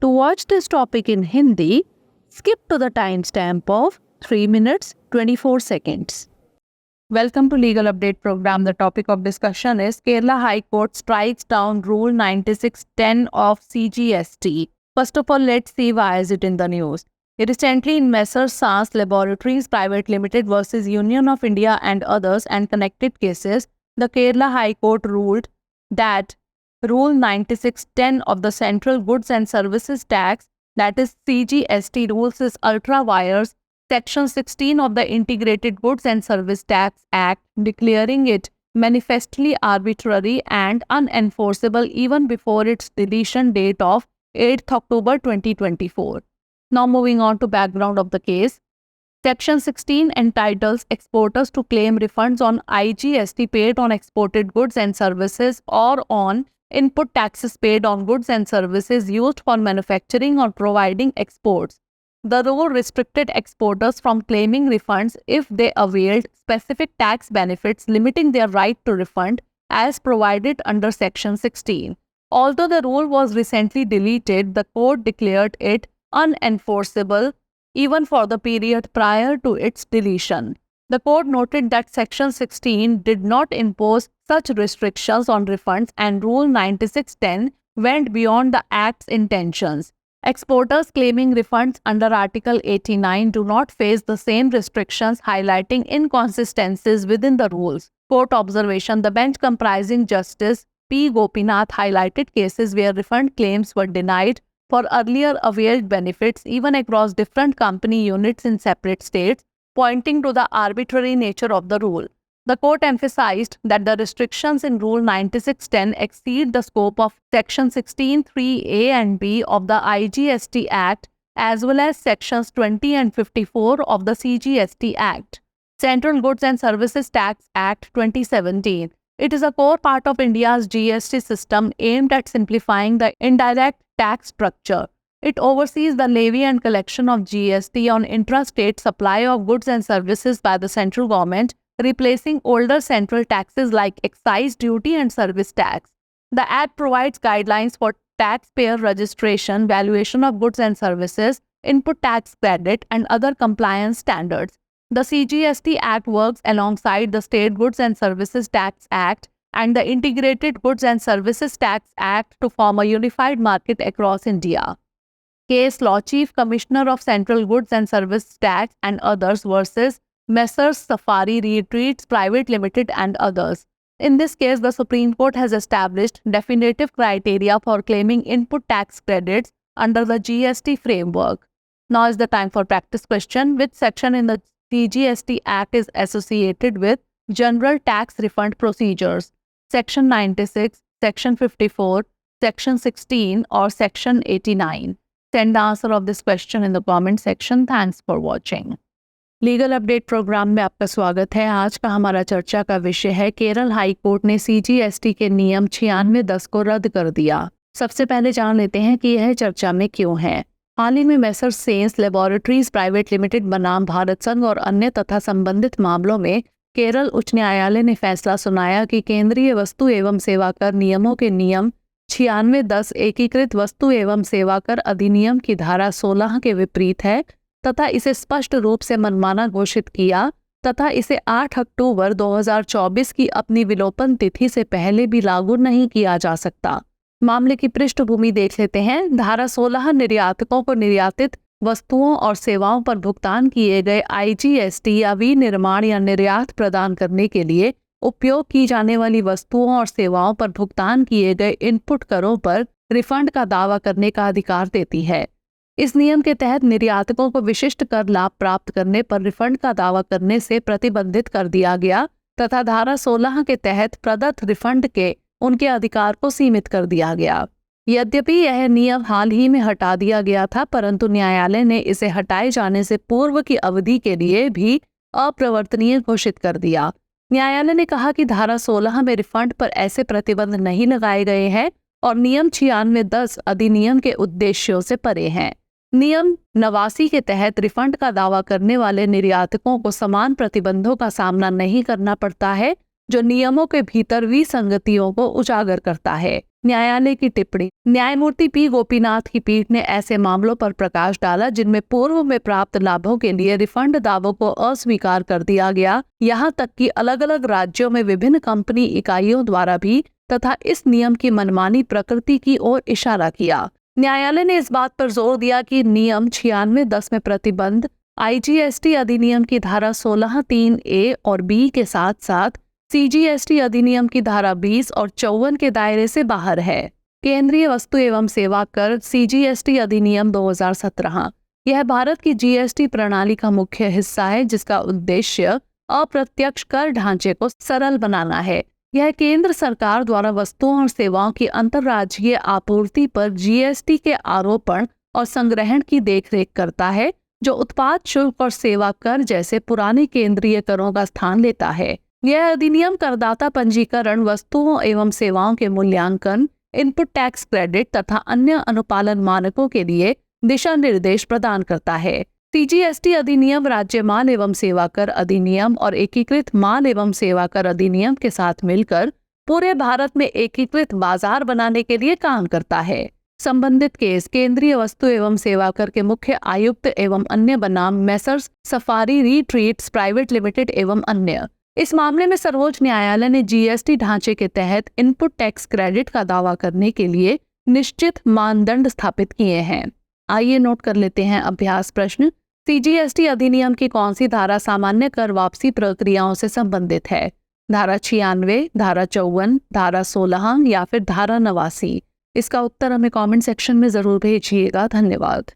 To watch this topic in Hindi, skip to the timestamp of 3 minutes 24 seconds. Welcome to Legal Update Program. The topic of discussion is Kerala High Court strikes down Rule 9610 of CGST. First of all, let's see why is it in the news. Recently, in Messrs. SAS Laboratories Private Limited versus Union of India and others and connected cases, the Kerala High Court ruled that Rule 9610 of the Central Goods and Services Tax, that is CGST rules, is ultra vires Section 16 of the Integrated Goods and Service Tax Act, declaring it manifestly arbitrary and unenforceable even before its deletion date of 8th October 2024. Now moving on to background of the case. Section 16 entitles exporters to claim refunds on IGST paid on exported goods and services or on input taxes paid on goods and services used for manufacturing or providing exports. The rule restricted exporters from claiming refunds if they availed specific tax benefits limiting their right to refund as provided under Section 16. Although the rule was recently deleted, the court declared it unenforceable even for the period prior to its deletion. The court noted that Section 16 did not impose such restrictions on refunds and Rule 9610 went beyond the Act's intentions. Exporters claiming refunds under Article 89 do not face the same restrictions, highlighting inconsistencies within the rules. Court observation: the bench comprising Justice P. Gopinath highlighted cases where refund claims were denied for earlier availed benefits even across different company units in separate states, pointing to the arbitrary nature of the rule. The court emphasized that the restrictions in Rule 9610 exceed the scope of Section 16(3)(a) and (b) of the IGST Act as well as Sections 20 and 54 of the CGST Act. Central Goods and Services Tax Act 2017. It is a core part of India's GST system aimed at simplifying the indirect tax structure. It oversees the levy and collection of GST on intra-state supply of goods and services by the central government, replacing older central taxes like excise duty and service tax. The Act provides guidelines for taxpayer registration, valuation of goods and services, input tax credit, and other compliance standards. The CGST Act works alongside the State Goods and Services Tax Act and the Integrated Goods and Services Tax Act to form a unified market across India. Case law: Chief Commissioner of Central Goods and Services Tax and others versus Messrs. Safari Retreats Private Limited and others. In this case, the Supreme Court has established definitive criteria for claiming input tax credits under the GST framework. Now is the time for practice question. Which section in the CGST Act is associated with general tax refund procedures? Section 96, Section 54, Section 16 or Section 89? Send the answer of this question in the comment section. Thanks for watching. Legal update programme में आपका स्वागत है। आज का हमारा चर्चा का विषय है केरल हाई कोर्ट ने CGST के नियम 9610 को रद्द कर दिया। सबसे पहले जान लेते हैं कि यह चर्चा में क्यों है। हाल ही में messrs sense laboratories private limited बनाम भारत संघ और अन्य तथा संबंधित मामलों में केरल उच्च न्यायालय ने फैसला सुनाया कि केंद्रीय वस्तु एवं सेवा कर नियमों के नियम 9610 एकीकृत वस्तु एवं सेवा कर अधिनियम की धारा 16 के विपरीत है तथा इसे स्पष्ट रूप से मनमाना घोषित किया तथा इसे 8 अक्टूबर 2024 की अपनी विलोपन तिथि से पहले भी लागू नहीं किया जा सकता। मामले की पृष्ठभूमि देख लेते हैं। धारा 16 निर्यातकों को निर्यातित वस्तुओं और सेवाओं पर भुगतान किए गए IGST या विनिर्माण या निर्यात प्रदान करने के लिए उपयोग की जाने वाली वस्तुओं और सेवाओं पर भुगतान किए गए इनपुट करों पर रिफंड का दावा करने का अधिकार देती है। इस नियम के तहत निर्यातकों को विशिष्ट कर लाभ प्राप्त करने पर रिफंड का दावा करने से प्रतिबंधित कर दिया गया तथा धारा 16 के तहत प्रदत्त रिफंड के उनके अधिकार को सीमित कर दिया गया। यद्यपि यह नियम हाल ही में हटा दिया गया था, परंतु न्यायालय ने इसे हटाए जाने से पूर्व की अवधि के लिए भी अप्रवर्तनीय घोषित कर दिया। न्यायालय ने कहा कि धारा 16 में रिफंड पर ऐसे प्रतिबंध नहीं लगाए गए हैं और नियम 9610 अधिनियम के उद्देश्यों से परे हैं। नियम 89 के तहत रिफंड का दावा करने वाले निर्यातकों को समान प्रतिबंधों का सामना नहीं करना पड़ता है, जो नियमों के भीतर विसंगतियों को उजागर करता है। न्यायालय की टिप्पणी। न्यायमूर्ति पी गोपीनाथ की पीठ ने ऐसे मामलों पर प्रकाश डाला जिनमें पूर्व में प्राप्त लाभों के लिए रिफंड दावों को अस्वीकार कर दिया गया, यहाँ तक कि अलग अलग राज्यों में विभिन्न कंपनी इकाइयों द्वारा भी, तथा इस नियम की मनमानी प्रकृति की ओर इशारा किया। न्यायालय ने इस बात पर जोर दिया कि नियम 96(10) में प्रतिबंध IGST अधिनियम की धारा 16(3)(a) और B के साथ साथ CGST अधिनियम की धारा 20 और 54 के दायरे से बाहर है। केंद्रीय वस्तु एवं सेवा कर CGST अधिनियम 2017 यह भारत की GST प्रणाली का मुख्य हिस्सा है, जिसका उद्देश्य अप्रत्यक्ष कर ढांचे को सरल बनाना है। यह केंद्र सरकार द्वारा वस्तुओं और सेवाओं की अंतर्राज्यीय आपूर्ति पर GST के आरोपण और संग्रहण की देखरेख करता है, जो उत्पाद शुल्क और सेवा कर जैसे पुराने केंद्रीय करों का स्थान लेता है। यह अधिनियम करदाता पंजीकरण, वस्तुओं एवं सेवाओं के मूल्यांकन, इनपुट टैक्स क्रेडिट तथा अन्य अनुपालन मानकों के लिए दिशा निर्देश प्रदान करता है। CGST अधिनियम राज्य माल एवं सेवा कर अधिनियम और एकीकृत माल एवं सेवा कर अधिनियम के साथ मिलकर पूरे भारत में एकीकृत बाजार बनाने के लिए काम करता है। संबंधित केस केंद्रीय वस्तु एवं सेवा कर के मुख्य आयुक्त एवं अन्य बनाम मेसर्स सफारी रीट्रीट्स प्राइवेट लिमिटेड एवं अन्य। इस मामले में सर्वोच्च न्यायालय ने GST ढांचे के तहत इनपुट टैक्स क्रेडिट का दावा करने के लिए निश्चित मानदंड स्थापित किए हैं। आइए नोट कर लेते हैं अभ्यास प्रश्न। CGST अधिनियम की कौन सी धारा सामान्य कर वापसी प्रक्रियाओं से संबंधित है? धारा 96, धारा 54, धारा 16 या फिर धारा 89? इसका उत्तर हमें कमेंट सेक्शन में जरूर भेजिएगा। धन्यवाद।